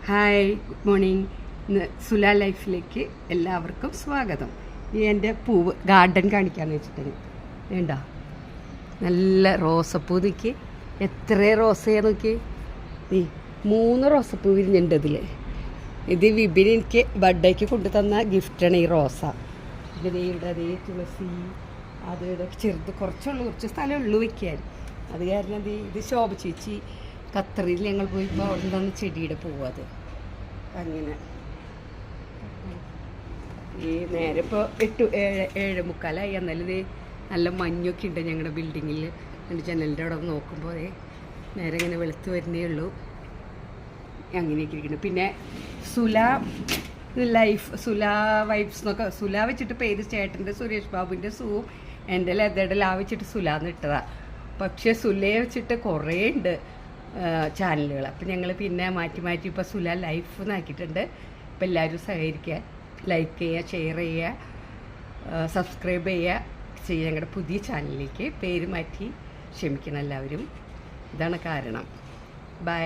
Hi, good morning. ഇന്ന് സുല ലൈഫിലേക്ക് എല്ലാവർക്കും സ്വാഗതം. ഈ എൻ്റെ പൂവ് ഗാർഡൻ കാണിക്കാമെന്ന് വെച്ചിട്ടുണ്ട്. വേണ്ട, നല്ല റോസപ്പൂ നിൽക്കി. എത്ര റോസയാണ് നോക്കി. നീ 3 റോസപ്പൂ വിരിഞ്ഞിട്ടുണ്ട് ഇതിൽ. ഇത് വിപിൻ എനിക്ക് ബർത്ത്ഡേക്ക് കൊണ്ടു തന്ന ഗിഫ്റ്റാണ് ഈ റോസ. ഇതിൻ്റെ ഇവിടെ അതേ തുളസി അത് ഇതൊക്കെ ചെറുത് കുറച്ച് സ്ഥലമുള്ളൂ വയ്ക്കാൻ. അത് കാരണം ഇത് ശോഭ ചേച്ചി ഖത്തറിൽ ഞങ്ങൾ പോയിപ്പോൾ അവിടെ നിന്നാണ് ചെടിയുടെ പൂവത്. അങ്ങനെ ഈ നേരെ ഇപ്പോൾ 7:45 എന്നാലും ഇത് നല്ല മഞ്ഞൊക്കെ ഉണ്ട് ഞങ്ങളുടെ ബിൽഡിങ്ങിൽ. എൻ്റെ ജനലിൻ്റെ അവിടെ നോക്കുമ്പോൾ നേരെ ഇങ്ങനെ വെളുത്ത് വരുന്നേ ഉള്ളൂ. അങ്ങനെയൊക്കെ ഇരിക്കുന്നു. പിന്നെ സുല ലൈഫ്, സുല വൈബ്സ് എന്നൊക്കെ സുല വെച്ചിട്ട് പേര് ചേട്ടൻ്റെ സുരേഷ് ബാബുവിൻ്റെ സൂവും എൻ്റെ ലതയുടെ ലാ വെച്ചിട്ട് സുലാന്ന് ഇട്ടതാണ്. പക്ഷേ സുലയെ വെച്ചിട്ട് കുറേ ഉണ്ട് ചാനലുകൾ. അപ്പം ഞങ്ങൾ പിന്നെ മാറ്റി ഇപ്പോൾ സുല ലൈഫ് എന്നാക്കിയിട്ടുണ്ട്. അപ്പം എല്ലാവരും സഹകരിക്കുക, ലൈക്ക് ചെയ്യുക, ഷെയർ ചെയ്യുക, സബ്സ്ക്രൈബ് ചെയ്യുക ഞങ്ങളുടെ പുതിയ ചാനലിലേക്ക്. പേര് മാറ്റി ക്ഷമിക്കണം എല്ലാവരും. ഇതാണ് കാരണം. ബൈ.